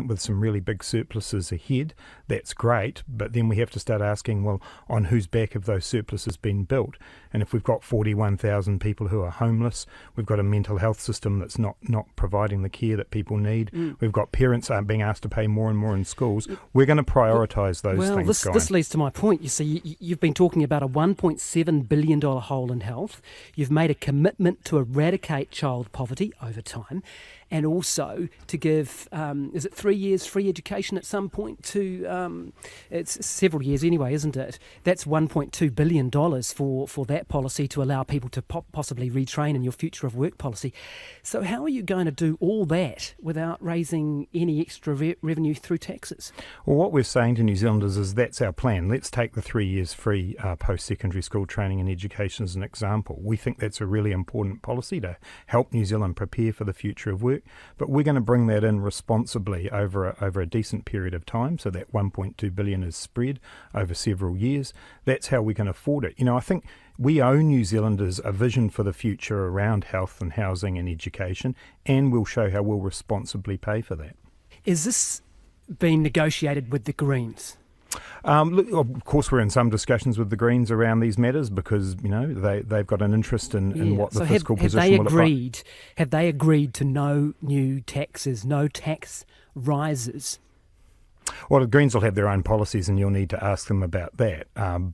with some really big surpluses ahead. That's great, but then we have to start asking, well, on whose back have those surpluses been built? And if we've got 41,000 people who are homeless, we've got a mental health system that's not providing the care that people need, we've got parents being asked to pay more and more in schools, we're going to prioritise those things. Well, this leads to my point. You see, you've been talking about a $1.7 billion hole in health. You've made a commitment to eradicate child poverty over time, and also to give, is it 3 years free education at some point to, it's several years anyway, isn't it? That's $1.2 billion for that policy to allow people to possibly retrain in your future of work policy. So how are you going to do all that without raising any extra revenue through taxes? Well, what we're saying to New Zealanders is that's our plan. Let's take the 3 years free post-secondary school training and education as an example. We think that's a really important policy to help New Zealand prepare for the future of work. But we're going to bring that in responsibly over a decent period of time, so that $1.2 billion is spread over several years. That's how we can afford it. You know, I think we owe New Zealanders a vision for the future around health and housing and education, and we'll show how we'll responsibly pay for that. Is this being negotiated with the Greens? Look, of course, we're in some discussions with the Greens around these matters because, you know, they've got an interest in what the fiscal position will look like. Have they agreed to no new taxes, no tax rises? Well, the Greens will have their own policies and you'll need to ask them about that.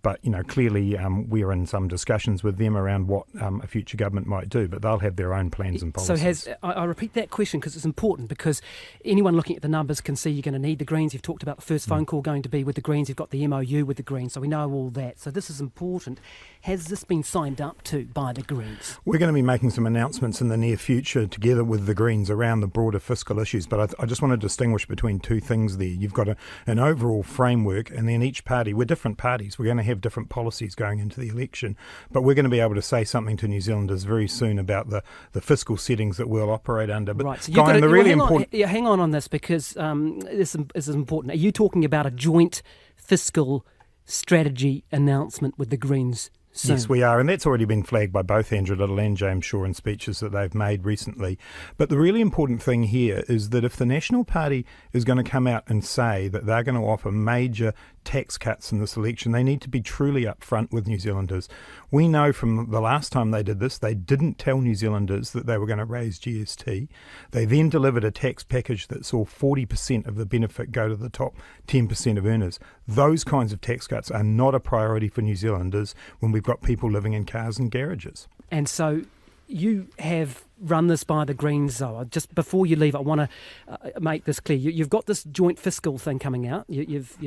But, you know, clearly we're in some discussions with them around what a future government might do, but they'll have their own plans and policies. So I repeat that question because it's important, because anyone looking at the numbers can see you're going to need the Greens. You've talked about the first phone call going to be with the Greens. You've got the MOU with the Greens, so we know all that. So this is important. Has this been signed up to by the Greens? We're going to be making some announcements in the near future together with the Greens around the broader fiscal issues, but I just want to distinguish between two things there. You've got an overall framework, and then each party, we're different parties, we're going to have different policies going into the election, but we're going to be able to say something to New Zealanders very soon about the fiscal settings that we'll operate under. But right, so hang on this, because this is important. Are you talking about a joint fiscal strategy announcement with the Greens soon? Yes, we are, and that's already been flagged by both Andrew Little and James Shaw in speeches that they've made recently. But the really important thing here is that if the National Party is going to come out and say that they're going to offer major tax cuts in this election, they need to be truly upfront with New Zealanders. We know from the last time they did this, they didn't tell New Zealanders that they were going to raise GST. They then delivered a tax package that saw 40% of the benefit go to the top 10% of earners. Those kinds of tax cuts are not a priority for New Zealanders when we've got people living in cars and garages. And so you have run this by the Greens, though. Just before you leave, I want to make this clear. You've got this joint fiscal thing coming out. You've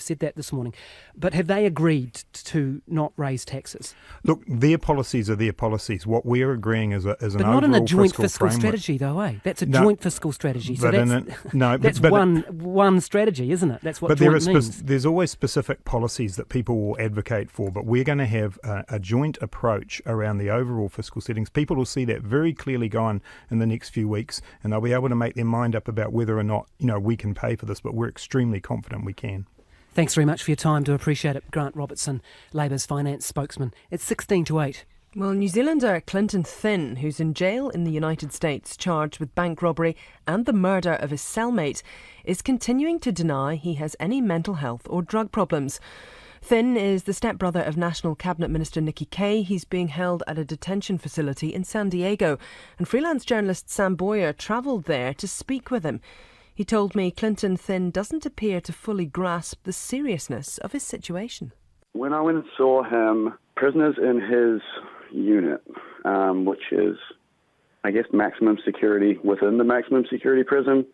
said that this morning. But have they agreed to not raise taxes? Look, their policies are their policies. What we're agreeing is an overall fiscal framework. But not in a joint fiscal framework. Strategy, though, eh? That's a joint fiscal strategy. So that's one strategy, isn't it? That's what but joint means. There's always specific policies that people will advocate for, but we're going to have a joint approach around the overall fiscal settings. People will see that very clearly go on in the next few weeks, and they'll be able to make their mind up about whether or not, you know, we can pay for this, but we're extremely confident we can. Thanks very much for your time. Do appreciate it. Grant Robertson, Labour's finance spokesman. It's 16 to 8. Well, New Zealander Clinton Thin, who's in jail in the United States, charged with bank robbery and the murder of his cellmate, is continuing to deny he has any mental health or drug problems. Thin is the stepbrother of National Cabinet Minister Nikki Kaye. He's being held at a detention facility in San Diego, and freelance journalist Sam Boyer travelled there to speak with him. He told me Clinton Thin doesn't appear to fully grasp the seriousness of his situation. When I went and saw him, prisoners in his unit, which is, I guess, maximum security within the maximum security prison.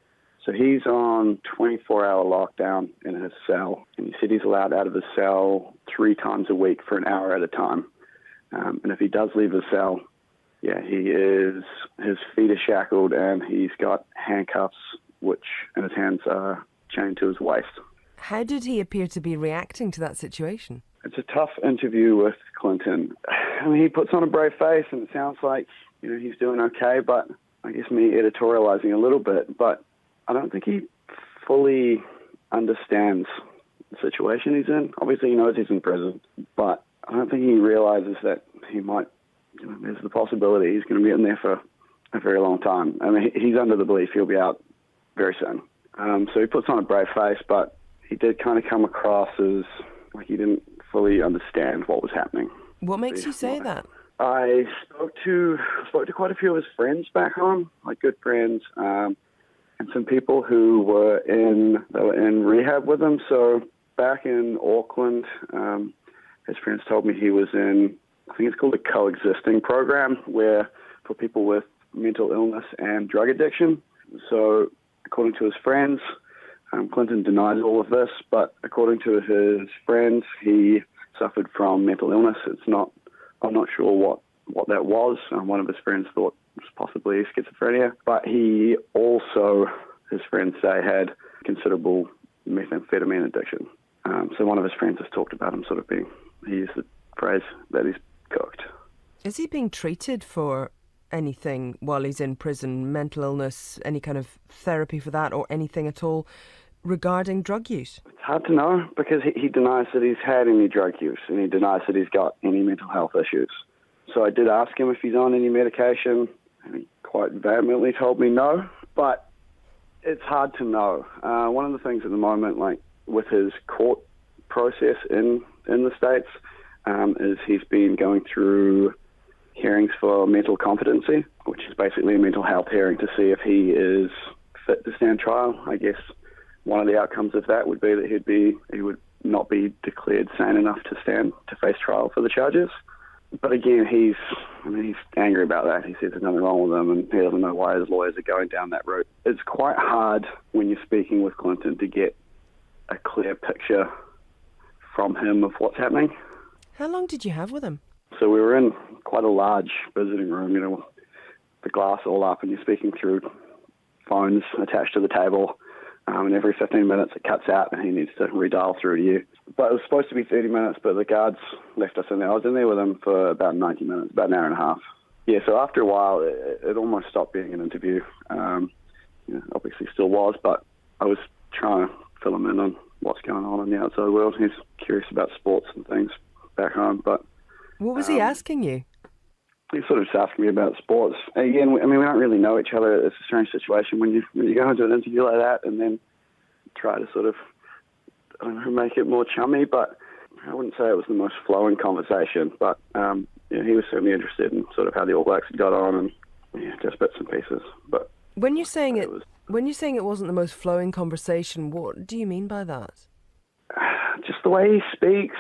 So he's on 24-hour lockdown in his cell, and he said he's allowed out of his cell 3 times a week for an hour at a time. And if he does leave the cell, his feet are shackled and he's got handcuffs, which in his hands are chained to his waist. How did he appear to be reacting to that situation? It's a tough interview with Clinton. I mean, he puts on a brave face and it sounds like, you know, he's doing okay, but I guess me editorializing a little bit, but I don't think he fully understands the situation he's in. Obviously, he knows he's in prison, but I don't think he realizes that he might, you know, there's the possibility he's going to be in there for a very long time. I mean, he's under the belief he'll be out very soon. So he puts on a brave face, but he did kind of come across as like he didn't fully understand what was happening. What makes you say that? I spoke to quite a few of his friends back home, like good friends, and some people who were in rehab with him. So back in Auckland, his friends told me he was in, I think it's called a coexisting program, where for people with mental illness and drug addiction. So according to his friends, Clinton denies all of this, but according to his friends, he suffered from mental illness. I'm not sure what that was. One of his friends thought it was possibly schizophrenia, but he also, his friends say, had considerable methamphetamine addiction. So one of his friends has talked about him sort of being, he used the phrase that he's cooked. Is he being treated for anything while he's in prison? Mental illness, any kind of therapy for that, or anything at all regarding drug use? It's hard to know because he denies that he's had any drug use and he denies that he's got any mental health issues. So I did ask him if he's on any medication, and he quite vehemently told me no, but it's hard to know. One of the things at the moment, like with his court process in the States, is he's been going through hearings for mental competency, which is basically a mental health hearing to see if he is fit to stand trial. I guess one of the outcomes of that would be that he would not be declared sane enough to face trial for the charges. But again, he's angry about that. He says there's nothing wrong with him, and he doesn't know why his lawyers are going down that route. It's quite hard when you're speaking with Clinton to get a clear picture from him of what's happening. How long did you have with him? So we were in quite a large visiting room, the glass all up, and you're speaking through phones attached to the table, and every 15 minutes it cuts out and he needs to redial through to you. But it was supposed to be 30 minutes, but the guards left us in there. I was in there with him for about 90 minutes, about an hour and a half. Yeah, so after a while, it almost stopped being an interview. Obviously still was, but I was trying to fill him in on what's going on in the outside world. He's curious about sports and things back home. But what was he asking you? He sort of just asking me about sports. Again, we don't really know each other. It's a strange situation when you go into an interview like that and then try to sort of, I don't know, make it more chummy, but I wouldn't say it was the most flowing conversation. But he was certainly interested in sort of how the All Blacks had got on and just bits and pieces. But when you're saying it wasn't the most flowing conversation, what do you mean by that? Just the way he speaks.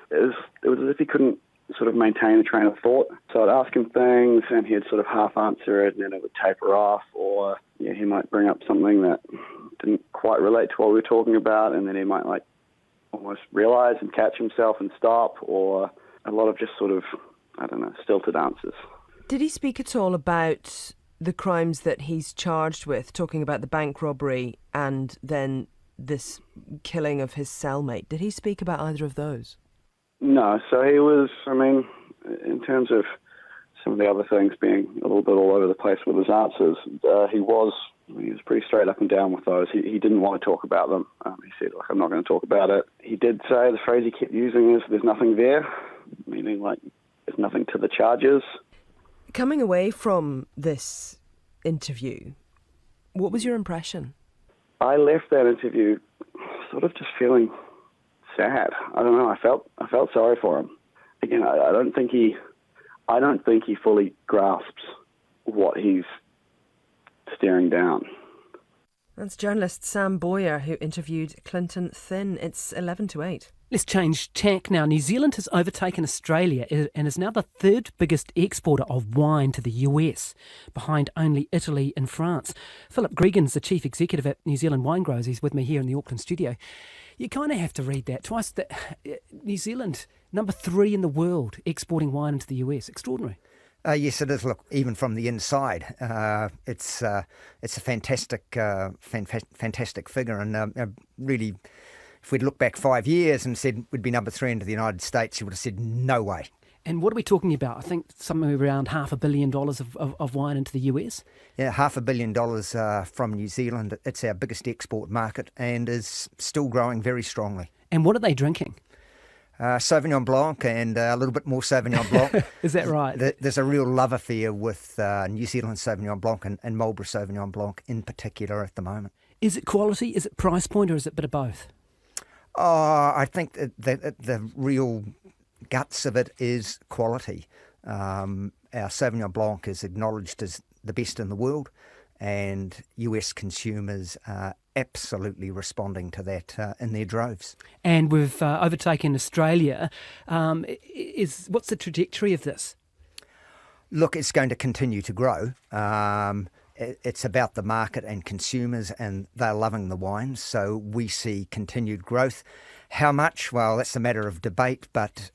It was as if he couldn't sort of maintain a train of thought. So I'd ask him things and he'd sort of half answer it and then it would taper off, or he might bring up something that didn't quite relate to what we were talking about, and then he might like almost realize and catch himself and stop, or a lot of just sort of, I don't know, stilted answers. Did he speak at all about the crimes that he's charged with, talking about the bank robbery and then this killing of his cellmate? Did he speak about either of those? No, so he was, in terms of some of the other things being a little bit all over the place with his answers, he was pretty straight up and down with those. He didn't want to talk about them. He said, I'm not going to talk about it. He did say the phrase he kept using is, there's nothing there, meaning like there's nothing to the charges. Coming away from this interview, what was your impression? I left that interview sort of just feeling sad. I don't know. I felt sorry for him. Again, I don't think he fully grasps what he's staring down. That's journalist Sam Boyer, who interviewed Clinton Thin. It's 11 to 8. Let's change tack now. New Zealand has overtaken Australia and is now the third biggest exporter of wine to the US, behind only Italy and France. Philip Gregan's the chief executive at New Zealand Wine Growers. He's with me here in the Auckland studio. You kind of have to read that twice. That New Zealand, number 3 in the world, exporting wine into the US. Extraordinary. Yes, it is. Look, even from the inside, it's a fantastic figure, and really, if we'd looked back 5 years and said we'd be number 3 into the United States, you would have said no way. And what are we talking about? I think somewhere around $500 million of wine into the US. Yeah, $500 million from New Zealand. It's our biggest export market and is still growing very strongly. And what are they drinking? Sauvignon Blanc and a little bit more Sauvignon Blanc. Is that right? There's a real love affair with New Zealand Sauvignon Blanc and Marlborough Sauvignon Blanc in particular at the moment. Is it quality, is it price point, or is it a bit of both? I think the real guts of it is quality. Our Sauvignon Blanc is acknowledged as the best in the world, and US consumers are absolutely responding to that in their droves. And we've overtaken Australia. What's the trajectory of this? Look, it's going to continue to grow. It's about the market and consumers, and they're loving the wines, so we see continued growth. How much? Well, that's a matter of debate, but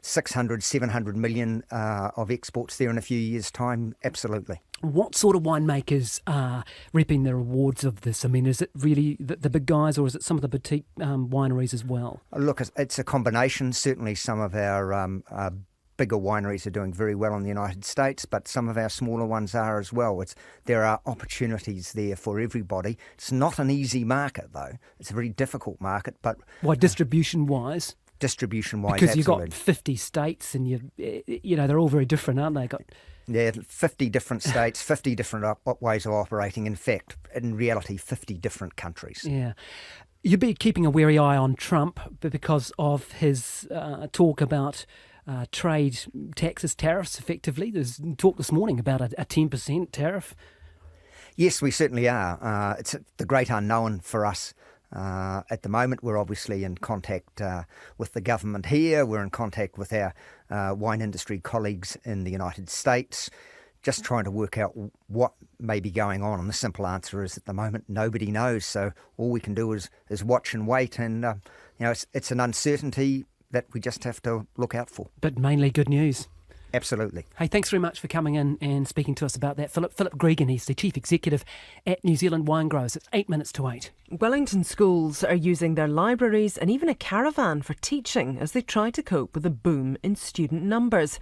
600, 700 million of exports there in a few years' time, absolutely. What sort of winemakers are reaping the rewards of this? I mean, is it really the big guys, or is it some of the boutique wineries as well? Look, it's a combination. Certainly some of our bigger wineries are doing very well in the United States, but some of our smaller ones are as well. There are opportunities there for everybody. It's not an easy market, though. It's a very difficult market. But why, distribution-wise? Distribution-wise, because absolutely. You've got 50 states, and they're all very different, aren't they? Yeah, 50 different states, 50 different ways of operating. In fact, in reality, 50 different countries. Yeah. You'd be keeping a wary eye on Trump because of his talk about trade taxes, tariffs, effectively. There's talk this morning about a 10% tariff. Yes, we certainly are. It's the great unknown for us. At the moment, we're obviously in contact with the government here. We're in contact with our wine industry colleagues in the United States, just trying to work out what may be going on. And the simple answer is, at the moment, nobody knows. So all we can do is watch and wait. And it's an uncertainty that we just have to look out for. But mainly good news. Absolutely. Hey, thanks very much for coming in and speaking to us about that. Philip Gregan, he's the Chief Executive at New Zealand Wine Growers. It's 8 minutes to 8. Wellington schools are using their libraries and even a caravan for teaching as they try to cope with a boom in student numbers.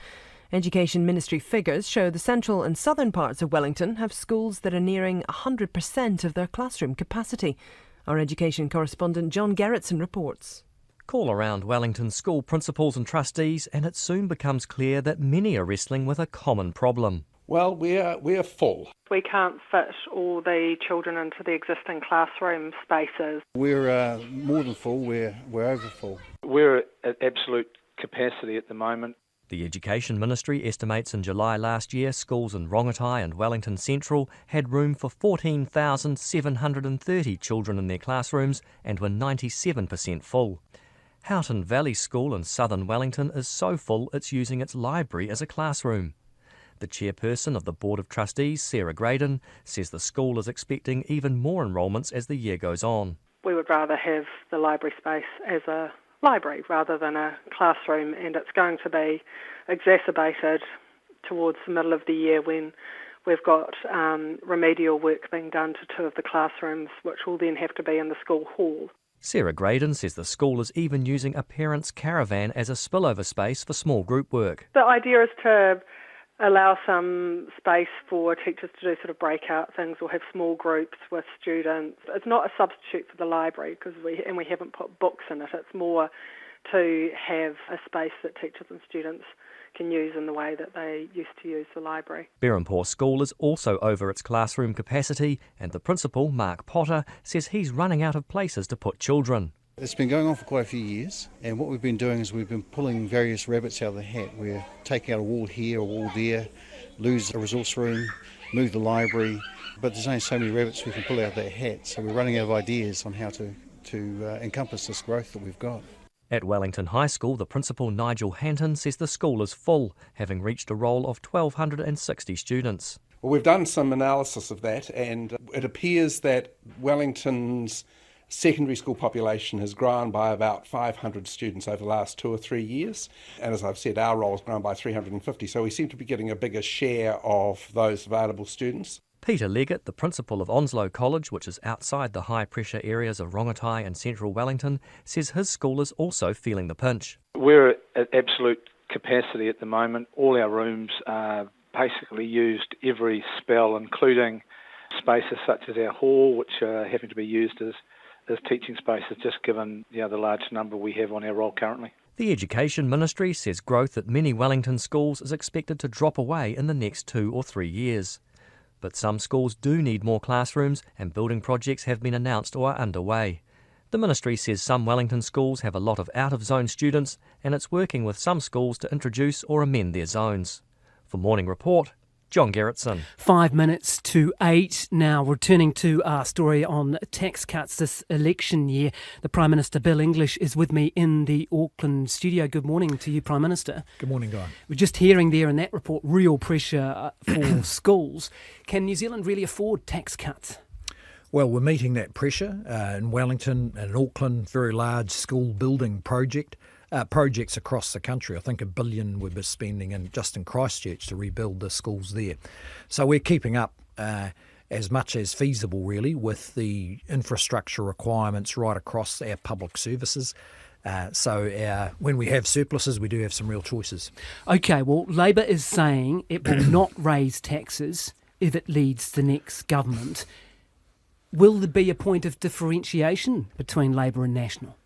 Education Ministry figures show the central and southern parts of Wellington have schools that are nearing 100% of their classroom capacity. Our education correspondent John Gerritsen reports. Call around Wellington school principals and trustees and it soon becomes clear that many are wrestling with a common problem. Well, we're full. We can't fit all the children into the existing classroom spaces. We're more than full, we're over full. We're at absolute capacity at the moment. The Education Ministry estimates in July last year schools in Rongotai and Wellington Central had room for 14,730 children in their classrooms and were 97% full. Houghton Valley School in southern Wellington is so full it's using its library as a classroom. The chairperson of the Board of Trustees, Sarah Graydon, says the school is expecting even more enrolments as the year goes on. We would rather have the library space as a library rather than a classroom, and it's going to be exacerbated towards the middle of the year when we've got remedial work being done to two of the classrooms, which will then have to be in the school hall. Sarah Graydon says the school is even using a parents' caravan as a spillover space for small group work. The idea is to allow some space for teachers to do sort of breakout things or have small groups with students. It's not a substitute for the library because we haven't put books in it. It's more to have a space that teachers and students can use in the way that they used to use the library. Berhampore School is also over its classroom capacity, and the principal, Mark Potter, says he's running out of places to put children. It's been going on for quite a few years, and what we've been doing is we've been pulling various rabbits out of the hat. We're taking out a wall here, a wall there, lose a resource room, move the library, but there's only so many rabbits we can pull out of that hat, so we're running out of ideas on how to encompass this growth that we've got. At Wellington High School, the principal, Nigel Hanton, says the school is full, having reached a roll of 1,260 students. Well, we've done some analysis of that, and it appears that Wellington's secondary school population has grown by about 500 students over the last 2 or 3 years. And as I've said, our roll has grown by 350, so we seem to be getting a bigger share of those available students. Peter Leggett, the principal of Onslow College, which is outside the high-pressure areas of Rongotai and central Wellington, says his school is also feeling the pinch. We're at absolute capacity at the moment. All our rooms are basically used every spell, including spaces such as our hall, which are having to be used as teaching spaces, just given the large number we have on our roll currently. The Education Ministry says growth at many Wellington schools is expected to drop away in the next 2 or 3 years. But some schools do need more classrooms, and building projects have been announced or are underway. The ministry says some Wellington schools have a lot of out-of-zone students, and it's working with some schools to introduce or amend their zones. For Morning Report, John Gerritsen. 5 minutes to 8 now. Returning to our story on tax cuts this election year. The Prime Minister, Bill English, is with me in the Auckland studio. Good morning to you, Prime Minister. Good morning, Guy. We're just hearing there in that report real pressure for schools. Can New Zealand really afford tax cuts? Well, we're meeting that pressure in Wellington and in Auckland, very large school building projects across the country. I think $1 billion we're spending just in Christchurch to rebuild the schools there. So we're keeping up as much as feasible, really, with the infrastructure requirements right across our public services. When we have surpluses, we do have some real choices. OK, well, Labour is saying it will not raise taxes if it leads the next government. Will there be a point of differentiation between Labour and National?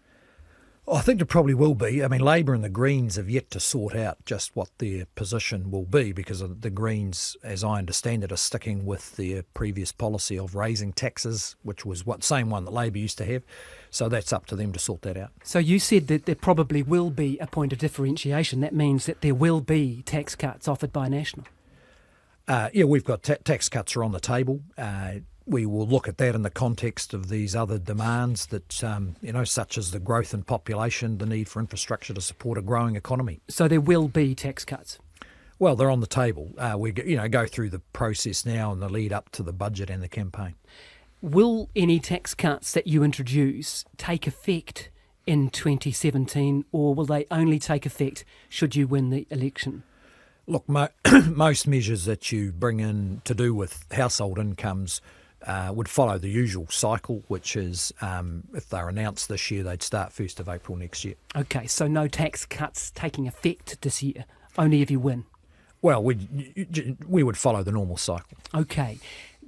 I think there probably will be. I mean, Labour and the Greens have yet to sort out just what their position will be, because the Greens, as I understand it, are sticking with their previous policy of raising taxes, which was same one that Labour used to have. So that's up to them to sort that out. So you said that there probably will be a point of differentiation. That means that there will be tax cuts offered by National. Yeah, we've got tax cuts are on the table. We will look at that in the context of these other demands that, such as the growth in population, the need for infrastructure to support a growing economy. So there will be tax cuts? Well, they're on the table. We go through the process now in the lead up to the budget and the campaign. Will any tax cuts that you introduce take effect in 2017, or will they only take effect should you win the election? Look, most measures that you bring in to do with household incomes would follow the usual cycle, which is if they're announced this year, they'd start 1st of April next year. OK, so no tax cuts taking effect this year, only if you win? Well, we would follow the normal cycle. OK.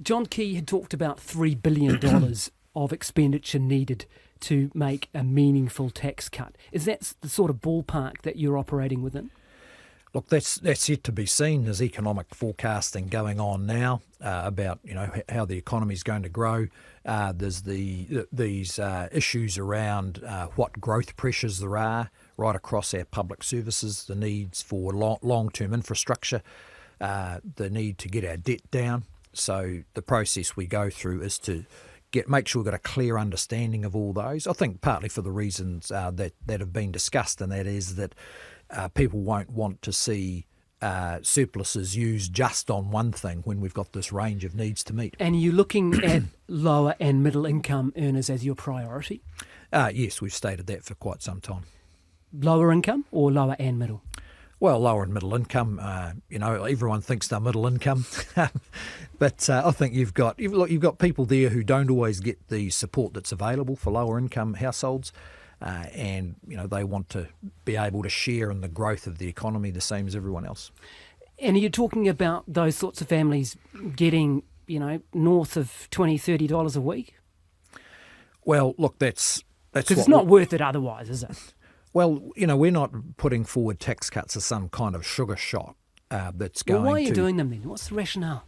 John Key had talked about $3 billion of expenditure needed to make a meaningful tax cut. Is that the sort of ballpark that you're operating within? Look, that's yet to be seen. There's economic forecasting going on now about how the economy is going to grow. There's these issues around what growth pressures there are right across our public services, the needs for long-term infrastructure, the need to get our debt down. So the process we go through is to make sure we've got a clear understanding of all those. I think partly for the reasons that have been discussed, and that is that people won't want to see surpluses used just on one thing when we've got this range of needs to meet. And are you looking at lower and middle income earners as your priority? Yes, we've stated that for quite some time. Lower income or lower and middle? Well, lower and middle income, everyone thinks they're middle income, but I think you've got people there who don't always get the support that's available for lower income households. And they want to be able to share in the growth of the economy the same as everyone else. And are you talking about those sorts of families getting, north of $20, $30 a week? Well, look, that's because it's not worth it otherwise, is it? Well, we're not putting forward tax cuts as some kind of sugar shot that's going to... Well, why are you doing them then? What's the rationale?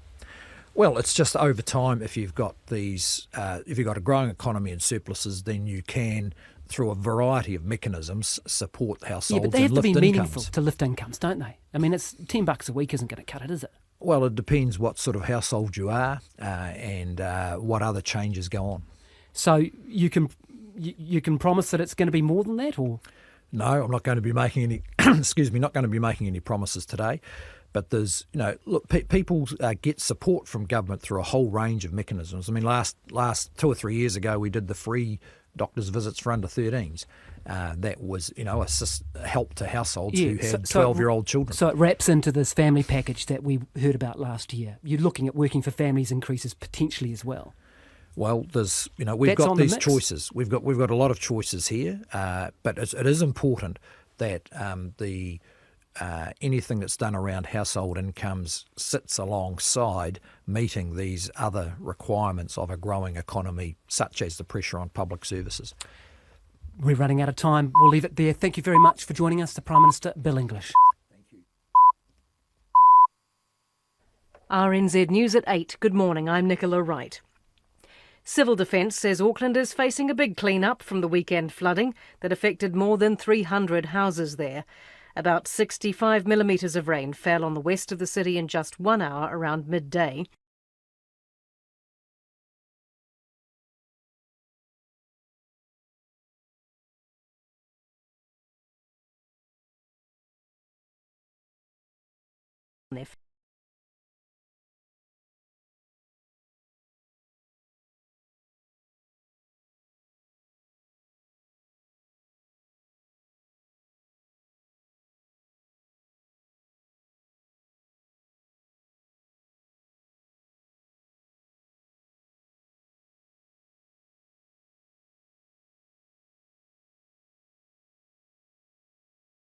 Well, it's just over time, if you've got if you've got a growing economy and surpluses, then you can, through a variety of mechanisms, support households. Yeah, but they have to be meaningful incomes. to lift incomes, don't they? I mean, it's $10 a week isn't going to cut it, is it? Well, it depends what sort of household you are and what other changes go on. So you can promise that it's going to be more than that, or? No, I'm not going to be making any. Not going to be making any promises today. But there's, look, people get support from government through a whole range of mechanisms. I mean, last 2 or 3 years ago, we did the free doctors' visits for under 13s. That was, a help to households who had 12-year-old children. So it wraps into this family package that we heard about last year. You're looking at working for families increases potentially as well. Well, there's, we've got these choices. We've got a lot of choices here, but it is important that anything that's done around household incomes sits alongside meeting these other requirements of a growing economy, such as the pressure on public services. We're running out of time. We'll leave it there. Thank you very much for joining us, the Prime Minister, Bill English. RNZ News at 8. Good morning, I'm Nicola Wright. Civil Defence says Auckland is facing a big clean-up from the weekend flooding that affected more than 300 houses there. About 65 millimetres of rain fell on the west of the city in just 1 hour around midday.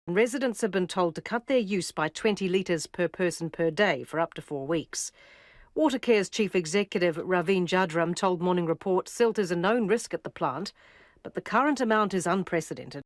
Residents have been told to cut their use by 20 litres per person per day for up to 4 weeks. Watercare's Chief Executive Raveen Jadram told Morning Report silt is a known risk at the plant, but the current amount is unprecedented.